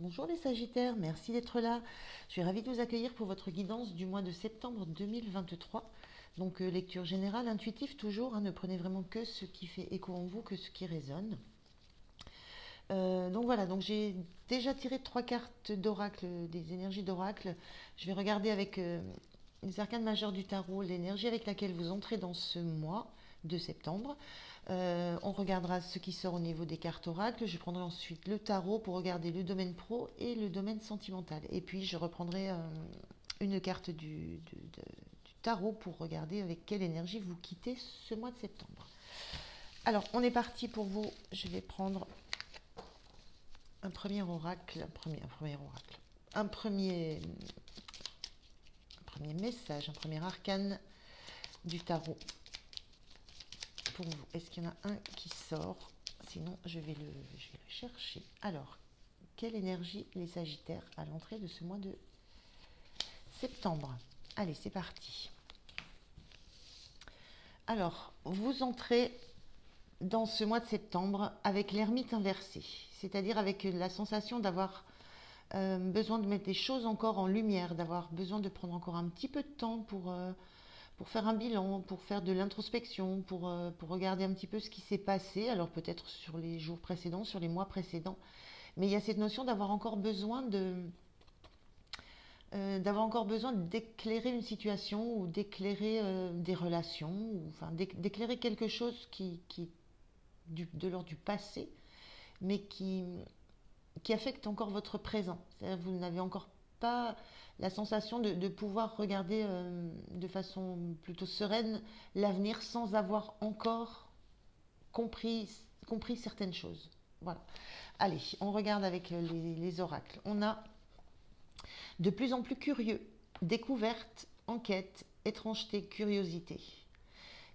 Bonjour les Sagittaires, merci d'être là. Je suis ravie de vous accueillir pour votre guidance du mois de septembre 2023. Donc lecture générale, intuitive toujours, hein, ne prenez vraiment que ce qui fait écho en vous, que ce qui résonne. Donc voilà, donc j'ai déjà tiré trois cartes d'oracle, des énergies d'oracle. Je vais regarder avec les arcanes majeures du tarot, l'énergie avec laquelle vous entrez dans ce mois de septembre. On regardera ce qui sort au niveau des cartes oracles. Je prendrai ensuite le tarot pour regarder le domaine pro et le domaine sentimental. Et puis je reprendrai une carte du tarot pour regarder avec quelle énergie vous quittez ce mois de septembre. Alors, on est parti pour vous. Je vais prendre un premier oracle, un premier message, un premier arcane du tarot pour vous. Est-ce qu'il y en a un qui sort? Sinon, je vais le chercher. Alors, quelle énergie les Sagittaires à l'entrée de ce mois de septembre? Allez, c'est parti. Alors, vous entrez dans ce mois de septembre avec l'ermite inversé, c'est-à-dire avec la sensation d'avoir besoin de mettre des choses encore en lumière, d'avoir besoin de prendre encore un petit peu de temps pour faire un bilan, pour faire de l'introspection, pour regarder un petit peu ce qui s'est passé, alors peut-être sur les jours précédents, sur les mois précédents, mais il y a cette notion d'avoir encore besoin d'éclairer une situation ou d'éclairer des relations, ou enfin d'éclairer quelque chose qui de l'ordre du passé, mais qui affecte encore votre présent. C'est-à-dire que vous n'avez encore pas la sensation de pouvoir regarder de façon plutôt sereine l'avenir sans avoir encore compris, compris certaines choses. Voilà. Allez, on regarde avec les oracles. On a de plus en plus curieux, découverte, enquête, étrangeté, curiosité.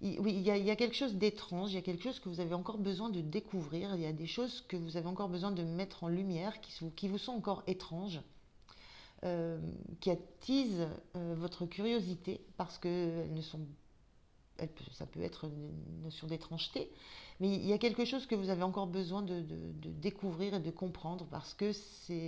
Oui, il y a quelque chose d'étrange, il y a quelque chose que vous avez encore besoin de découvrir, il y a des choses que vous avez encore besoin de mettre en lumière, qui vous sont encore étranges, qui attisent votre curiosité, parce que elles ne sont, ça peut être une notion d'étrangeté, mais il y a quelque chose que vous avez encore besoin de découvrir et de comprendre, euh,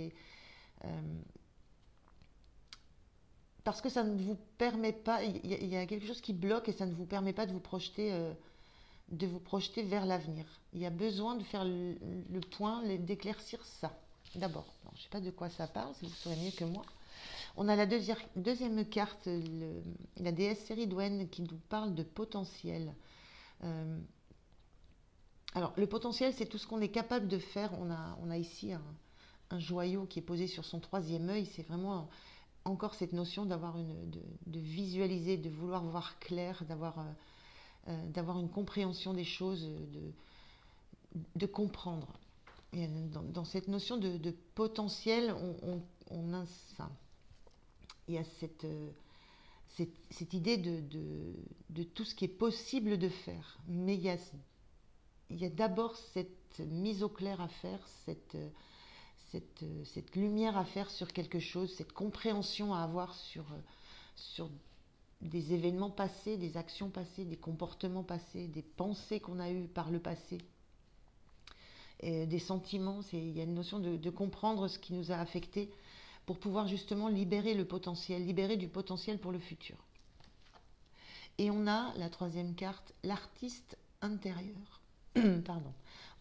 parce que ça ne vous permet pas, il y a quelque chose qui bloque et ça ne vous permet pas de vous projeter vers l'avenir. Il y a besoin de faire le point, d'éclaircir ça. D'abord, je ne sais pas de quoi ça parle, si vous saurez mieux que moi. On a la deuxième carte, la déesse Séridoine, qui nous parle de potentiel. Euh, alors, le potentiel, c'est tout ce qu'on est capable de faire. On a ici un joyau qui est posé sur son troisième œil. C'est vraiment encore cette notion de visualiser, de vouloir voir clair, d'avoir une compréhension des choses, de comprendre. Et dans cette notion de potentiel, enfin, il y a cette idée de tout ce qui est possible de faire. Mais il y a d'abord cette mise au clair à faire, cette lumière à faire sur quelque chose, cette compréhension à avoir sur des événements passés, des actions passées, des comportements passés, des pensées qu'on a eues par le passé, et des sentiments. Il y a une notion de comprendre ce qui nous a affectés pour pouvoir justement libérer le potentiel, libérer du potentiel pour le futur. Et on a la troisième carte, l'artiste intérieur. Pardon.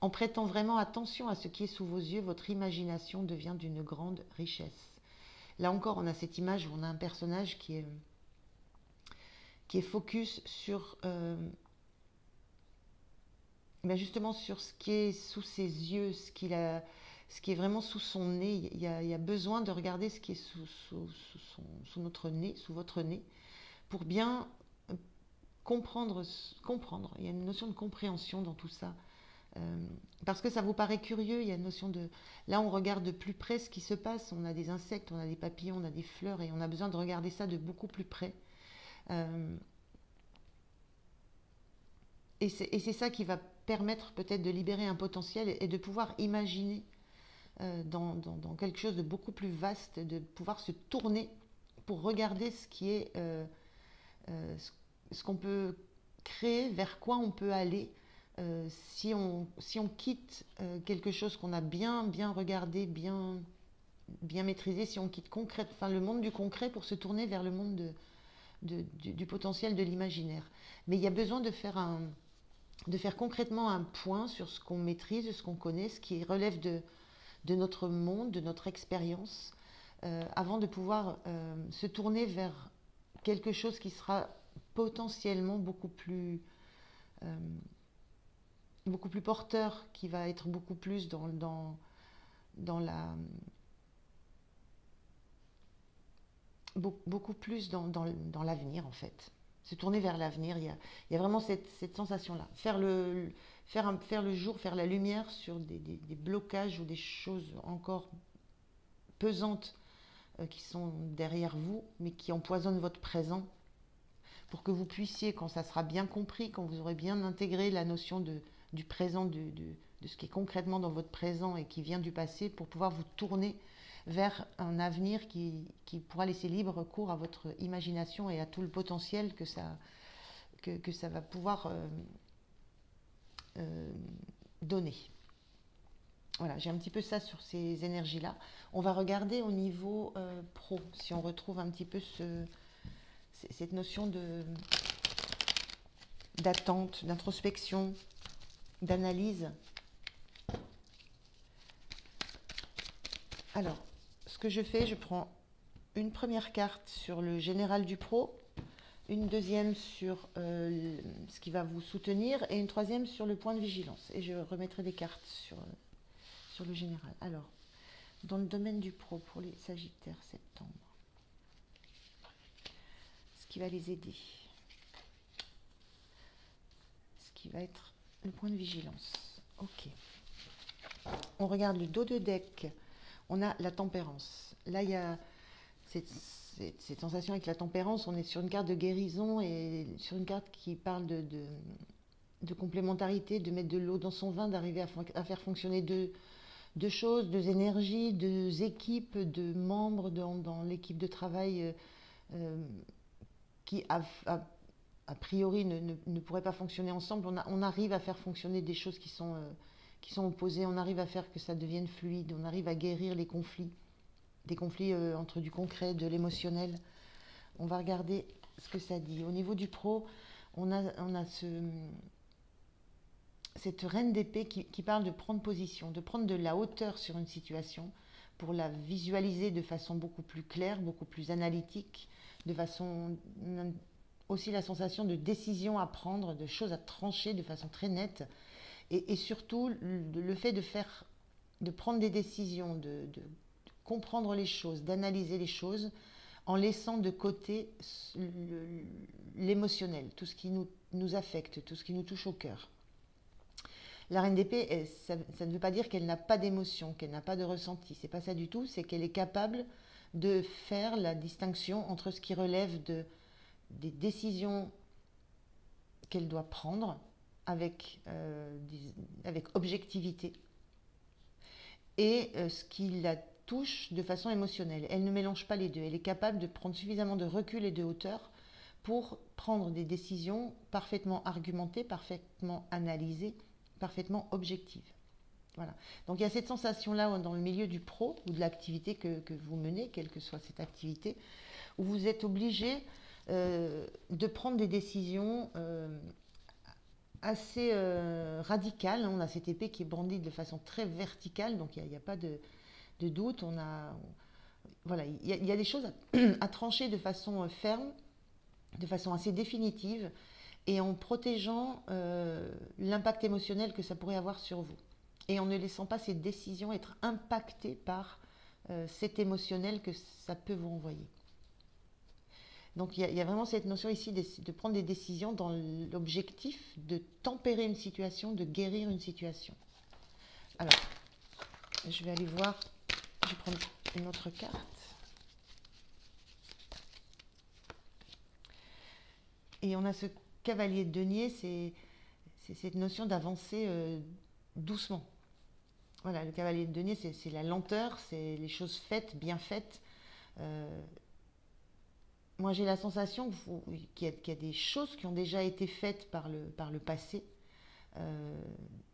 En prêtant vraiment attention à ce qui est sous vos yeux, votre imagination devient d'une grande richesse. Là encore, on a cette image où on a un personnage qui est focus sur justement sur ce qui est sous ses yeux, ce qui est vraiment sous son nez. Il y a besoin de regarder ce qui est sous notre nez, sous votre nez, pour bien comprendre. Il y a une notion de compréhension dans tout ça. Parce que ça vous paraît curieux, il y a une notion de... Là, on regarde de plus près ce qui se passe. On a des insectes, on a des papillons, on a des fleurs, et on a besoin de regarder ça de beaucoup plus près. Et c'est ça qui va permettre peut-être de libérer un potentiel et de pouvoir imaginer dans quelque chose de beaucoup plus vaste, de pouvoir se tourner pour regarder ce qui est ce qu'on peut créer, vers quoi on peut aller si on quitte quelque chose qu'on a bien regardé, bien bien maîtrisé si on quitte enfin, le monde du concret pour se tourner vers le monde du potentiel de l'imaginaire. Mais il y a besoin de faire concrètement un point sur ce qu'on maîtrise, ce qu'on connaît, ce qui relève de notre monde, de notre expérience, avant de pouvoir se tourner vers quelque chose qui sera potentiellement euh, beaucoup plus porteur, qui va être beaucoup plus dans la, beaucoup plus dans l'avenir en fait. Se tourner vers l'avenir, il y a vraiment cette sensation-là. Faire le jour, faire la lumière sur des blocages ou des choses encore pesantes qui sont derrière vous, mais qui empoisonnent votre présent, pour que vous puissiez, quand ça sera bien compris, quand vous aurez bien intégré la notion du présent, de ce qui est concrètement dans votre présent et qui vient du passé, pour pouvoir vous tourner vers un avenir qui pourra laisser libre cours à votre imagination et à tout le potentiel que ça va pouvoir donner. Voilà, j'ai un petit peu ça sur ces énergies-là. On va regarder au niveau pro, si on retrouve un petit peu cette notion d'attente, d'introspection, d'analyse. Alors, ce que je fais, je prends une première carte sur le général du pro, une deuxième sur ce qui va vous soutenir et une troisième sur le point de vigilance. Et je remettrai des cartes sur le général. Alors, dans le domaine du pro, pour les Sagittaires, septembre, ce qui va les aider, ce qui va être le point de vigilance. Ok. On regarde le dos de deck. On a la tempérance. Là, il y a cette sensation avec la tempérance. On est sur une carte de guérison et sur une carte qui parle de complémentarité, de mettre de l'eau dans son vin, d'arriver à faire fonctionner deux choses, deux énergies, deux équipes, deux membres dans l'équipe de travail qui, a priori, ne pourraient pas fonctionner ensemble. On arrive à faire fonctionner des choses qui sont opposées. On arrive à faire que ça devienne fluide. On arrive à guérir les conflits. Des conflits entre du concret, de l'émotionnel. On va regarder ce que ça dit. Au niveau du pro, on a cette reine d'épée qui parle de prendre position, de prendre de la hauteur sur une situation pour la visualiser de façon beaucoup plus claire, beaucoup plus analytique, de façon aussi la sensation de décision à prendre, de choses à trancher de façon très nette, et surtout le fait de prendre des décisions, de comprendre les choses, d'analyser les choses en laissant de côté l'émotionnel, tout ce qui nous affecte, tout ce qui nous touche au cœur. La reine d'épée, ça ne veut pas dire qu'elle n'a pas d'émotion, qu'elle n'a pas de ressenti. C'est pas ça du tout, c'est qu'elle est capable de faire la distinction entre ce qui relève des décisions qu'elle doit prendre avec objectivité et ce qui la touche de façon émotionnelle. Elle ne mélange pas les deux. Elle est capable de prendre suffisamment de recul et de hauteur pour prendre des décisions parfaitement argumentées, parfaitement analysées, parfaitement objectives. Voilà. Donc il y a cette sensation-là dans le milieu du pro ou de l'activité que vous menez, quelle que soit cette activité, où vous êtes obligé de prendre des décisions assez radicales. On a cette épée qui est brandie de façon très verticale, donc il n'y a pas de doute. Voilà, il y a des choses à trancher de façon ferme, de façon assez définitive, et en protégeant l'impact émotionnel que ça pourrait avoir sur vous. Et en ne laissant pas ces décisions être impactées par cet émotionnel que ça peut vous envoyer. Donc il y a vraiment cette notion ici de prendre des décisions dans l'objectif de tempérer une situation, de guérir une situation. Alors, je vais aller voir, je vais prendre une autre carte. Et on a ce cavalier de denier, c'est cette notion d'avancer doucement. Voilà, le cavalier de denier, c'est la lenteur, c'est les choses faites, bien faites. Moi, j'ai la sensation qu'il y a des choses qui ont déjà été faites par le passé, euh,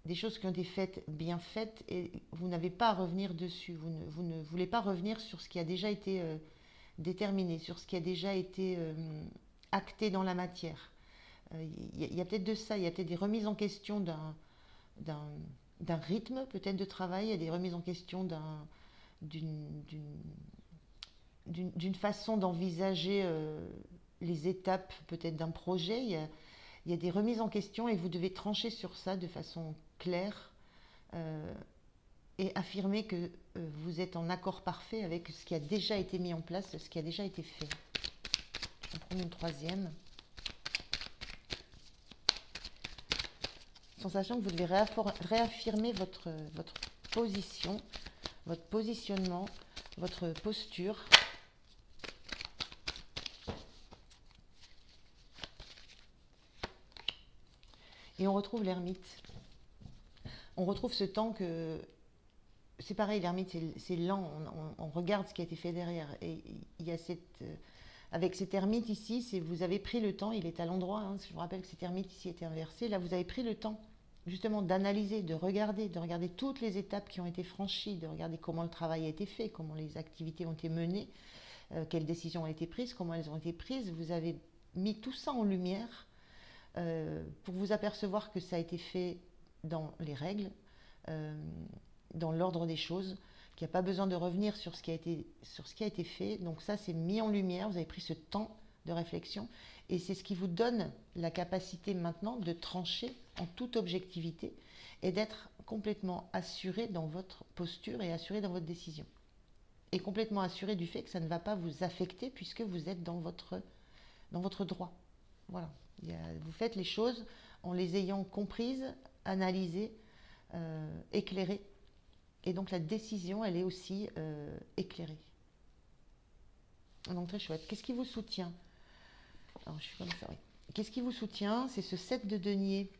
des choses qui ont été faites, bien faites, et vous n'avez pas à revenir dessus. Vous ne voulez pas revenir sur ce qui a déjà été déterminé, sur ce qui a déjà été acté dans la matière. Il y a peut-être de ça, il y a peut-être des remises en question d'un, d'un rythme peut-être de travail, il y a des remises en question d'une, d'une façon d'envisager les étapes peut-être d'un projet. Il y a des remises en question et vous devez trancher sur ça de façon claire euh, et affirmer que vous êtes en accord parfait avec ce qui a déjà été mis en place, ce qui a déjà été fait. Je vais prendre une troisième. Sensation que vous devez réaffirmer votre position, votre positionnement, votre posture. Et on retrouve l'ermite. On retrouve ce temps que... C'est pareil, l'ermite, c'est lent, on regarde ce qui a été fait derrière. Et il y a avec cet ermite ici, vous avez pris le temps, il est à l'endroit, hein, je vous rappelle que cet ermite ici était inversé, là vous avez pris le temps justement d'analyser, de regarder toutes les étapes qui ont été franchies, de regarder comment le travail a été fait, comment les activités ont été menées, quelles décisions ont été prises, comment elles ont été prises. Vous avez mis tout ça en lumière pour vous apercevoir que ça a été fait dans les règles, dans l'ordre des choses, qu'il n'y a pas besoin de revenir sur ce qui a été fait. Donc ça, c'est mis en lumière, vous avez pris ce temps de réflexion, et c'est ce qui vous donne la capacité maintenant de trancher en toute objectivité et d'être complètement assuré dans votre posture et assuré dans votre décision. Et complètement assuré du fait que ça ne va pas vous affecter puisque vous êtes dans votre droit. Voilà. Vous faites les choses en les ayant comprises, analysées, éclairées. Et donc la décision, elle est aussi éclairée. Donc très chouette. Qu'est-ce qui vous soutient? Alors, je suis comme ça, oui. Qu'est-ce qui vous soutient? C'est ce 7 de denier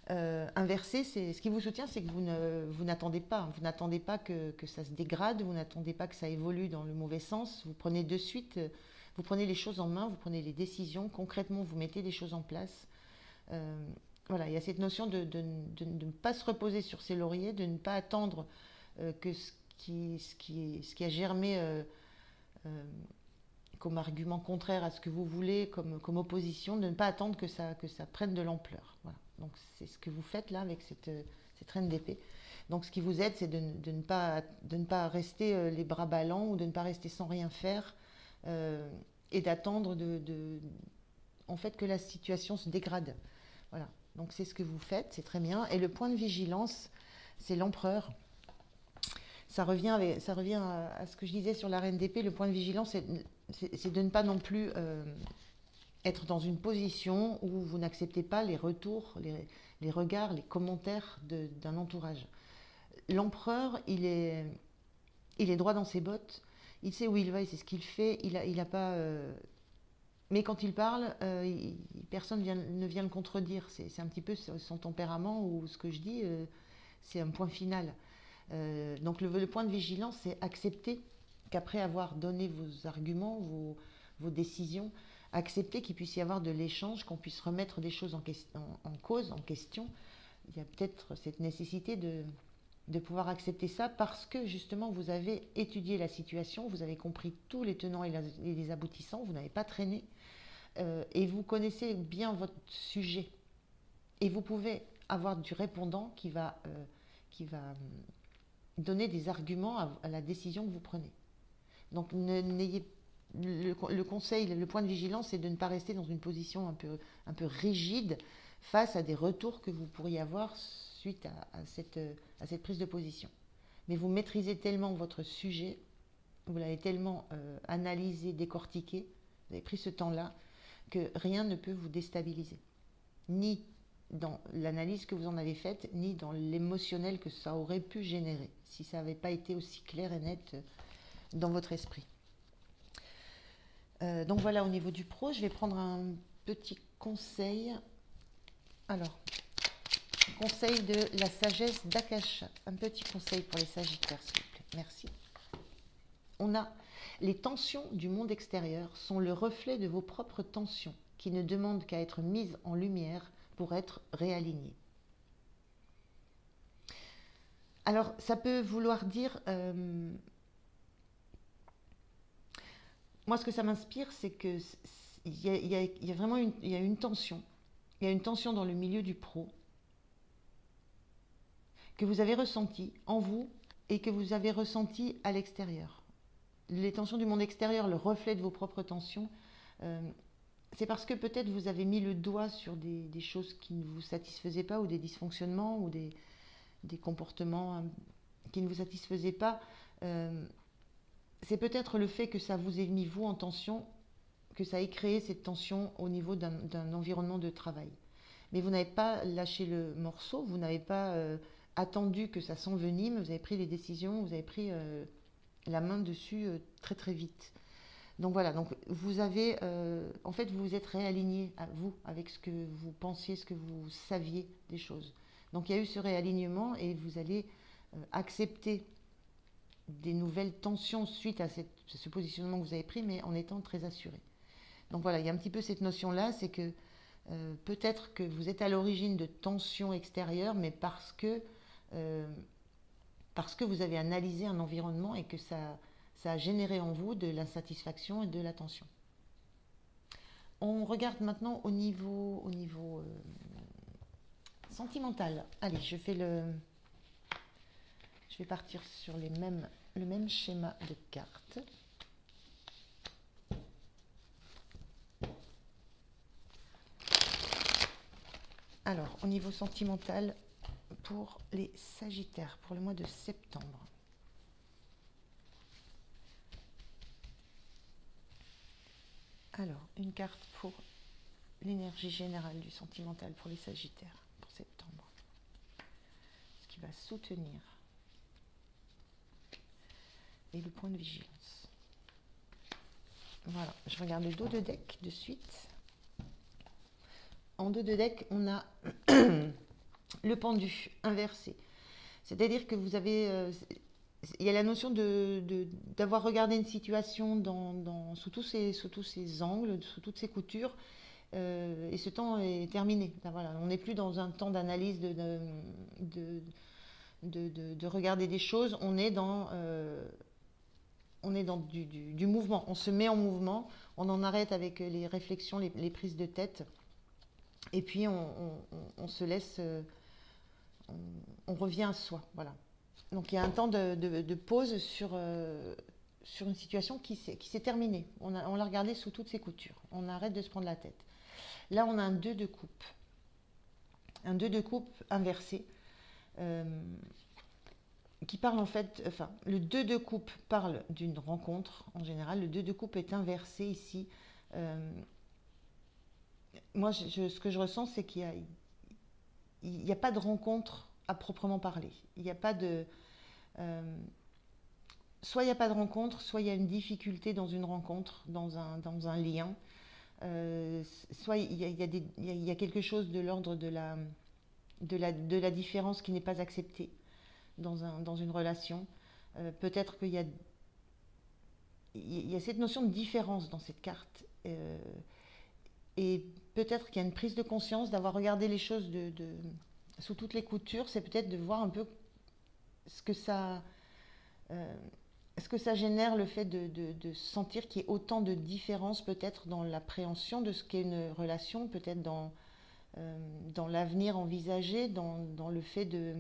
inversé. Ce qui vous soutient, c'est que vous n'attendez pas. Vous n'attendez pas que ça se dégrade, vous n'attendez pas que ça évolue dans le mauvais sens. Vous prenez de suite, vous prenez les choses en main, vous prenez les décisions. Concrètement, vous mettez les choses en place. Voilà, il y a cette notion de ne pas se reposer sur ses lauriers, de ne pas attendre que ce qui a germé comme argument contraire à ce que vous voulez, comme opposition, de ne pas attendre que ça prenne de l'ampleur. Voilà. Donc c'est ce que vous faites là avec cette reine d'épée. Donc ce qui vous aide, c'est de ne pas rester les bras ballants ou de ne pas rester sans rien faire et d'attendre en fait que la situation se dégrade. Voilà. Donc c'est ce que vous faites, c'est très bien. Et le point de vigilance, c'est l'empereur. Ça revient à ce que je disais sur la reine d'épée. Le point de vigilance, c'est de ne pas non plus être dans une position où vous n'acceptez pas les retours, les regards, les commentaires d'un entourage. L'empereur, il est droit dans ses bottes, il sait où il va, il sait ce qu'il fait, il a pas... mais quand il parle, personne ne vient le contredire. C'est un petit peu son tempérament ou ce que je dis, c'est un point final. Donc le point de vigilance, c'est accepter qu'après avoir donné vos arguments, vos décisions, accepter qu'il puisse y avoir de l'échange, qu'on puisse remettre des choses en cause, en question. Il y a peut-être cette nécessité de pouvoir accepter ça parce que justement vous avez étudié la situation, vous avez compris tous les tenants et les aboutissants, vous n'avez pas traîné et vous connaissez bien votre sujet. Et vous pouvez avoir du répondant qui va donner des arguments à la décision que vous prenez. Donc le conseil, le point de vigilance, c'est de ne pas rester dans une position un peu rigide face à des retours que vous pourriez avoir suite à cette prise de position. Mais vous maîtrisez tellement votre sujet, vous l'avez tellement analysé, décortiqué, vous avez pris ce temps-là, que rien ne peut vous déstabiliser. Ni dans l'analyse que vous en avez faite, ni dans l'émotionnel que ça aurait pu générer, si ça n'avait pas été aussi clair et net dans votre esprit. Donc voilà, au niveau du pro, je vais prendre un petit conseil. Alors, conseil de la sagesse d'Akasha. Un petit conseil pour les Sagittaires, s'il vous plaît. Merci. On a les tensions du monde extérieur sont le reflet de vos propres tensions qui ne demandent qu'à être mises en lumière pour être réaligné. Alors, ça peut vouloir dire... moi, ce que ça m'inspire, c'est que il y a vraiment il y a une tension. Il y a une tension dans le milieu du pro que vous avez ressentie en vous et que vous avez ressentie à l'extérieur. Les tensions du monde extérieur, le reflet de vos propres tensions, c'est parce que peut-être vous avez mis le doigt sur des choses qui ne vous satisfaisaient pas, ou des dysfonctionnements, ou des comportements qui ne vous satisfaisaient pas. C'est peut-être le fait que ça vous ait mis vous en tension, que ça ait créé cette tension au niveau d'un environnement de travail. Mais vous n'avez pas lâché le morceau, vous n'avez pas attendu que ça s'envenime, vous avez pris les décisions, vous avez pris la main dessus très très vite. Donc voilà, donc vous avez, en fait, vous vous êtes réaligné à vous avec ce que vous pensiez, ce que vous saviez des choses. Donc il y a eu ce réalignement et vous allez accepter des nouvelles tensions suite à ce positionnement que vous avez pris, mais en étant très assuré. Donc voilà, il y a un petit peu cette notion-là, c'est que peut-être que vous êtes à l'origine de tensions extérieures, mais parce que vous avez analysé un environnement et que ça a généré en vous de l'insatisfaction et de la tension. On regarde maintenant au niveau sentimental. Allez, je vais partir sur le même schéma de cartes. Alors, au niveau sentimental, pour les Sagittaires, pour le mois de septembre. Alors, une carte pour l'énergie générale du sentimental pour les Sagittaires pour septembre. Ce qui va soutenir. Et le point de vigilance. Voilà, je regarde le dos de deck de suite. En dos de deck, on a le pendu inversé. C'est-à-dire que vous avez... il y a la notion d'avoir regardé une situation sous tous ses angles, sous toutes ses coutures, et ce temps est terminé. Là, voilà, on n'est plus dans un temps d'analyse, de regarder des choses, on est dans du mouvement, on se met en mouvement, on en arrête avec les réflexions, les prises de tête, et puis on se laisse, on revient à soi, voilà. Donc il y a un temps de pause sur une situation qui s'est terminée. On l'a regardé sous toutes ses coutures. On arrête de se prendre la tête. Là, on a un 2 de coupe. Un 2 de coupe inversé. Qui parle en fait... Enfin, le 2 de coupe parle d'une rencontre en général. Le 2 de coupe est inversé ici. Moi, ce que je ressens, c'est qu'il n'y a pas de rencontre à proprement parler. Il n'y a pas de... soit il n'y a pas de rencontre, soit il y a une difficulté dans une rencontre, dans un lien. Soit il y a quelque chose de l'ordre de la différence qui n'est pas acceptée dans une relation. Peut-être qu'il y a cette notion de différence dans cette carte. Et peut-être qu'il y a une prise de conscience d'avoir regardé les choses sous toutes les coutures. C'est peut-être de voir un peu ce que ça génère, le fait de sentir qu'il y ait autant de différences peut-être dans l'appréhension de ce qu'est une relation, peut-être dans l'avenir envisagé, dans le fait de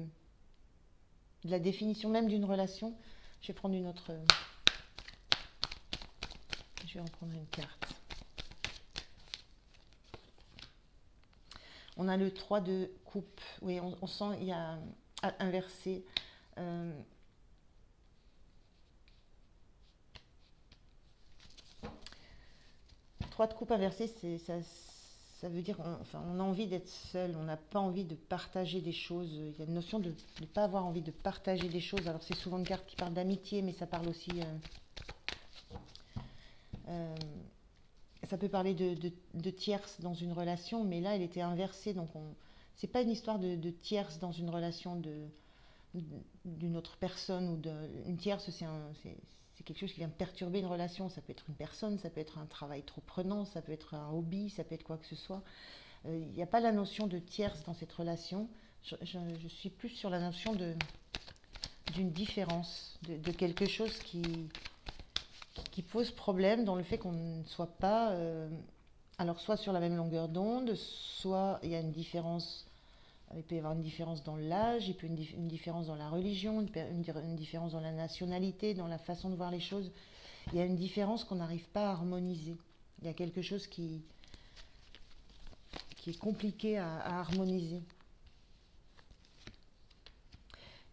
la définition même d'une relation. Je vais prendre une autre... Je vais en prendre une carte. On a le 3 de coupe. Oui, on sent il y a inversé. 3 de coupe inversé, ça veut dire on a envie d'être seul, on n'a pas envie de partager des choses. Il y a une notion de ne pas avoir envie de partager des choses. Alors c'est souvent une carte qui parle d'amitié, mais ça parle aussi... ça peut parler de tierce dans une relation, mais là elle était inversée. Donc c'est pas une histoire de tierce dans une relation d'une autre personne. Une tierce, c'est quelque chose qui vient perturber une relation. Ça peut être une personne, ça peut être un travail trop prenant, ça peut être un hobby, ça peut être quoi que ce soit. Il n'y a pas la notion de tierce dans cette relation. Je suis plus sur la notion d'une différence, de quelque chose qui pose problème dans le fait qu'on ne soit pas, alors soit sur la même longueur d'onde, soit il y a une différence, il peut y avoir une différence dans l'âge, il peut y avoir une différence dans la religion, une différence dans la nationalité, dans la façon de voir les choses. Il y a une différence qu'on n'arrive pas à harmoniser. Il y a quelque chose qui est compliqué à harmoniser.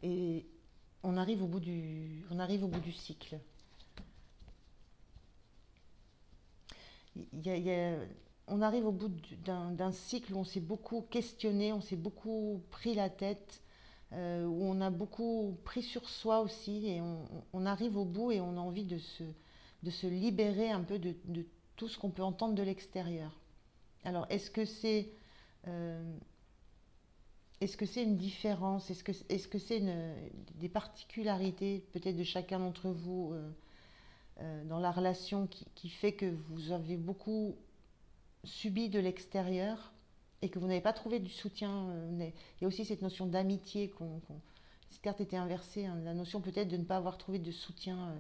Et on arrive au bout du cycle. On arrive au bout d'un cycle où on s'est beaucoup questionné, on s'est beaucoup pris la tête, où on a beaucoup pris sur soi aussi, et on arrive au bout et on a envie de se libérer un peu de tout ce qu'on peut entendre de l'extérieur. Alors, est-ce que c'est une différence? Est-ce que c'est des particularités peut-être de chacun d'entre vous dans la relation qui fait que vous avez beaucoup subi de l'extérieur et que vous n'avez pas trouvé du soutien? Il y a aussi cette notion d'amitié. Cette carte était inversée, hein, la notion peut-être de ne pas avoir trouvé de soutien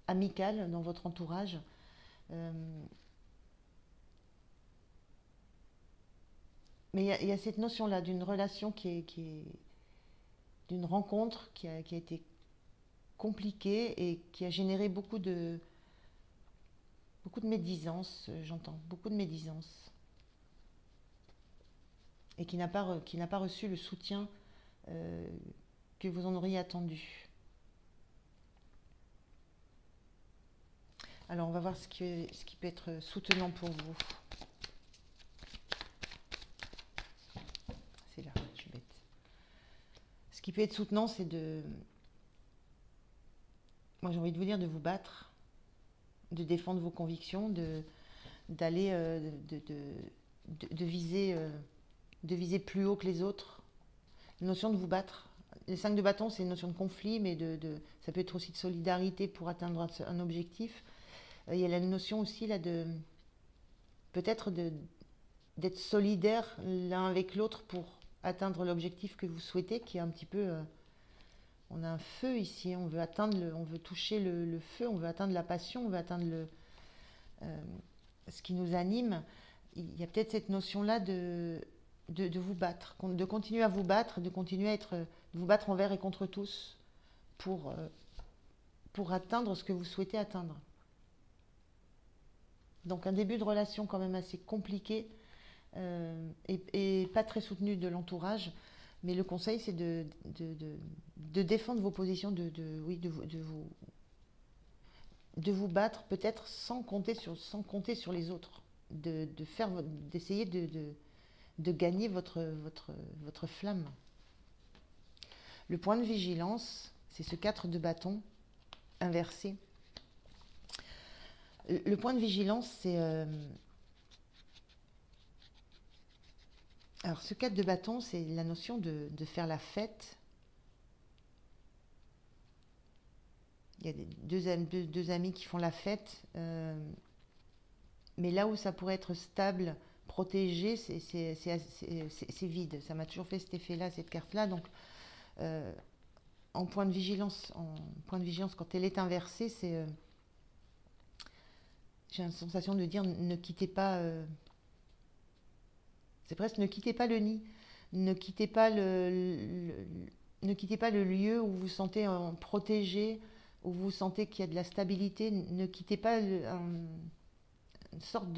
amical dans votre entourage. Euh, mais il y a cette notion-là d'une relation d'une rencontre qui a été compliquée et qui a généré beaucoup de médisance, j'entends, beaucoup de médisance, et qui n'a pas reçu le soutien euh, que vous en auriez attendu. Alors on va voir ce qui peut être soutenant pour vous. C'est là, je suis bête. Ce qui peut être soutenant, c'est moi j'ai envie de vous dire de vous battre, de défendre vos convictions, d'aller, de viser, de viser plus haut que les autres. La notion de vous battre. Les 5 de bâton, c'est une notion de conflit, mais ça peut être aussi de solidarité pour atteindre un objectif. Il y a la notion aussi là peut-être d'être solidaire l'un avec l'autre pour atteindre l'objectif que vous souhaitez, qui est un petit peu... on a un feu ici, on veut toucher le feu, on veut atteindre la passion, on veut atteindre ce qui nous anime. Il y a peut-être cette notion-là de vous battre, de continuer à vous battre, de vous battre envers et contre tous pour atteindre ce que vous souhaitez atteindre. Donc un début de relation quand même assez compliqué et pas très soutenu de l'entourage. Mais le conseil, c'est de défendre vos positions, de vous battre, peut-être sans compter sur les autres, d'essayer de gagner votre flamme. Le point de vigilance, c'est ce 4 de bâton inversé. Le point de vigilance, c'est... alors, ce 4 de bâton, c'est la notion de faire la fête. Il y a deux amis qui font la fête. Mais là où ça pourrait être stable, protégé, c'est vide. Ça m'a toujours fait cet effet-là, cette carte-là. Donc, en point de vigilance, quand elle est inversée, j'ai la sensation de dire ne quittez pas... c'est presque ne quittez pas le nid, ne quittez pas ne quittez pas le lieu où vous vous sentez protégé, où vous sentez qu'il y a de la stabilité. Ne quittez pas une sorte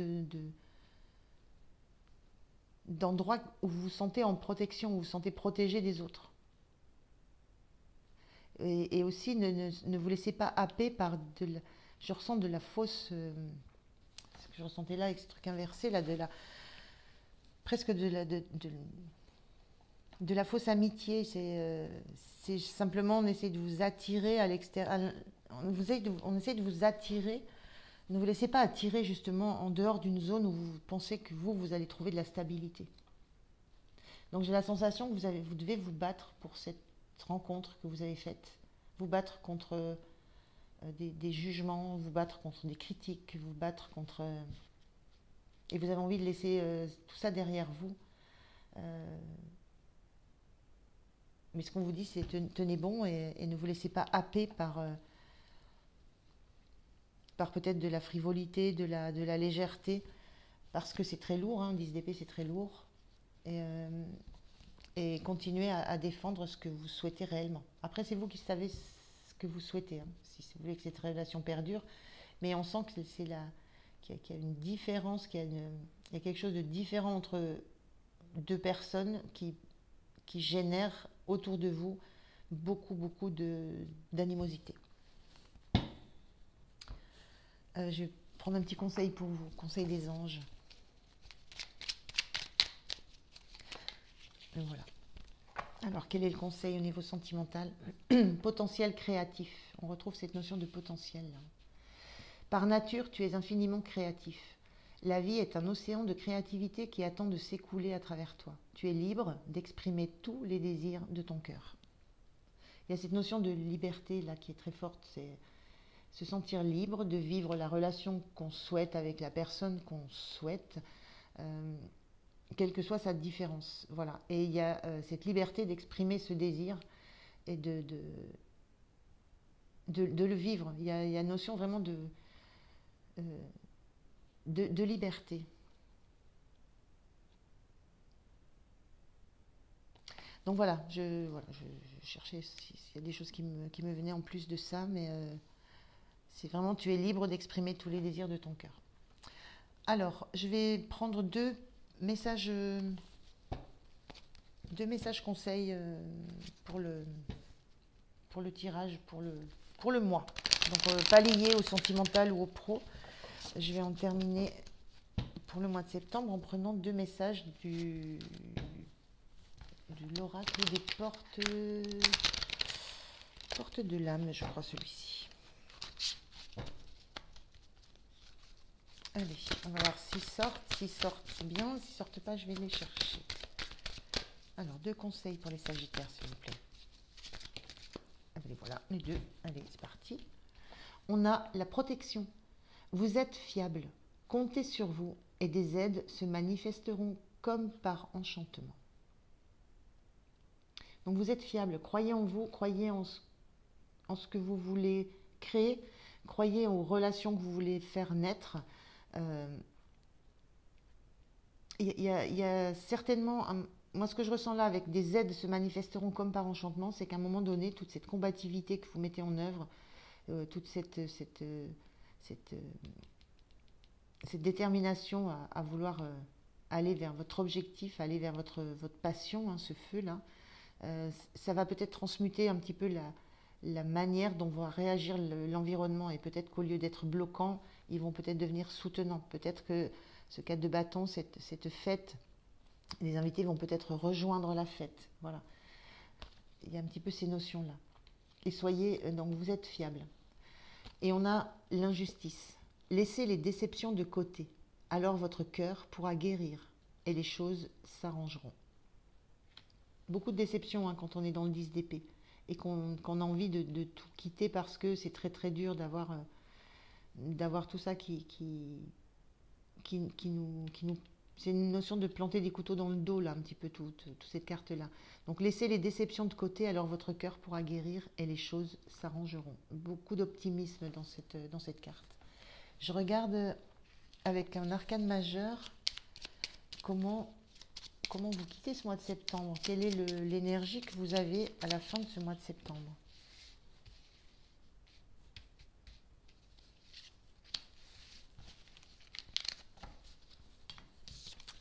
d'endroit où vous vous sentez en protection, où vous vous sentez protégé des autres. Et aussi ne vous laissez pas happer par je ressens de la fausse... ce que je ressentais là avec ce truc inversé, là, presque de la fausse amitié. C'est simplement on essaie de vous attirer à l'extérieur. On essaie de vous attirer. Ne vous laissez pas attirer justement en dehors d'une zone où vous pensez que vous allez trouver de la stabilité. Donc j'ai la sensation que vous devez vous battre pour cette rencontre que vous avez faite. Vous battre contre des jugements, vous battre contre des critiques, vous battre contre... et vous avez envie de laisser tout ça derrière vous Euh, mais ce qu'on vous dit, c'est tenez bon et ne vous laissez pas happer par peut-être de la frivolité, de la légèreté, parce que c'est très lourd, hein, 10 d'épée c'est très lourd. Et, et continuez à défendre ce que vous souhaitez réellement. Après, c'est vous qui savez ce que vous souhaitez, hein, si vous voulez que cette relation perdure, mais on sent que qu'il y a une différence, il y a quelque chose de différent entre deux personnes qui génèrent autour de vous beaucoup d'animosité. Je vais prendre un petit conseil pour vous, conseil des anges. Et voilà. Alors, quel est le conseil au niveau sentimental? Potentiel créatif. On retrouve cette notion de potentiel, là. Par nature, tu es infiniment créatif. La vie est un océan de créativité qui attend de s'écouler à travers toi. Tu es libre d'exprimer tous les désirs de ton cœur. Il y a cette notion de liberté là qui est très forte, c'est se sentir libre de vivre la relation qu'on souhaite avec la personne qu'on souhaite, euh, quelle que soit sa différence. Voilà. Et il y a cette liberté d'exprimer ce désir et de le vivre. Il y a une notion vraiment euh, de liberté. Donc voilà, je cherchais s'il y a des choses qui me venaient en plus de ça, mais c'est vraiment tu es libre d'exprimer tous les désirs de ton cœur. Alors, je vais prendre messages, deux messages conseils pour le tirage, pour le mois. Donc pas lié au sentimental ou au pro. Je vais en terminer pour le mois de septembre en prenant deux messages de l'oracle des portes de l'âme, je crois celui-ci. Allez, on va voir s'ils sortent. S'ils sortent, c'est bien. S'ils sortent pas, je vais les chercher. Alors, deux conseils pour les sagittaires, s'il vous plaît. Allez, voilà, les deux. Allez, c'est parti. On a la protection. Vous êtes fiable. Comptez sur vous et des aides se manifesteront comme par enchantement. Donc, vous êtes fiable. Croyez en vous, croyez en ce que vous voulez créer, croyez aux relations que vous voulez faire naître. Il y a certainement, moi ce que je ressens là avec des aides se manifesteront comme par enchantement, c'est qu'à un moment donné, toute cette combativité que vous mettez en œuvre, toute cette, cette détermination à vouloir aller vers votre objectif, aller vers votre passion, hein, ce feu-là, ça va peut-être transmuter un petit peu la manière dont va réagir l'environnement et peut-être qu'au lieu d'être bloquant, ils vont peut-être devenir soutenants. Peut-être que ce 4 de bâton, cette fête, les invités vont peut-être rejoindre la fête. Voilà. Il y a un petit peu ces notions-là. Et soyez, donc vous êtes fiable. Et on a l'injustice. Laissez les déceptions de côté. Alors votre cœur pourra guérir et les choses s'arrangeront. Beaucoup de déceptions hein, quand on est dans le 10 d'épée et qu'on a envie de tout quitter parce que c'est très très dur d'avoir tout ça qui nous... C'est une notion de planter des couteaux dans le dos, là, un petit peu toute cette carte-là. Donc laissez les déceptions de côté, alors votre cœur pourra guérir et les choses s'arrangeront. Beaucoup d'optimisme dans cette carte. Je regarde avec un arcane majeur comment vous quittez ce mois de septembre. Quelle est l'énergie que vous avez à la fin de ce mois de septembre?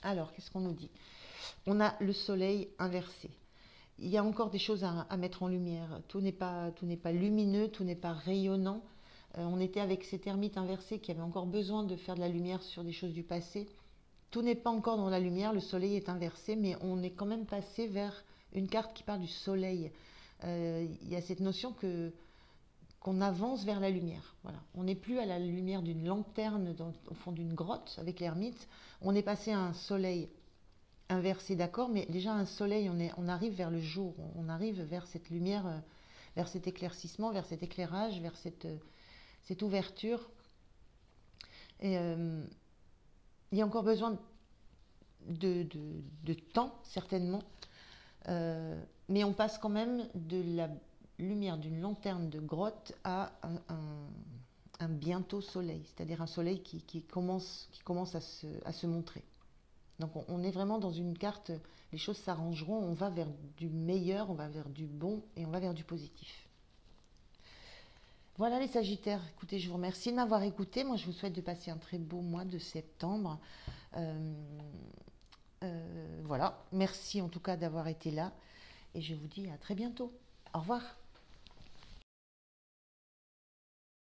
Alors, qu'est-ce qu'on nous dit? On a le soleil inversé. Il y a encore des choses à mettre en lumière. Tout n'est pas lumineux, tout n'est pas rayonnant. On était avec cet ermite inversé qui avait encore besoin de faire de la lumière sur des choses du passé. Tout n'est pas encore dans la lumière, le soleil est inversé, mais on est quand même passé vers une carte qui parle du soleil. Il y a cette notion qu'on avance vers la lumière. Voilà. On n'est plus à la lumière d'une lanterne au fond d'une grotte avec l'ermite. On est passé à un soleil inversé, d'accord, mais déjà un soleil, on arrive vers le jour, on arrive vers cette lumière, vers cet éclaircissement, vers cet éclairage, vers cette ouverture. Et il y a encore besoin de temps, certainement. Mais on passe quand même de la lumière d'une lanterne de grotte à un bientôt soleil, c'est-à-dire un soleil qui commence à se montrer. Donc on est vraiment dans une carte, les choses s'arrangeront, on va vers du meilleur, on va vers du bon et on va vers du positif. Voilà les Sagittaires, écoutez, je vous remercie de m'avoir écouté. Moi, je vous souhaite de passer un très beau mois de septembre. Euh, voilà, merci en tout cas d'avoir été là et je vous dis à très bientôt. Au revoir.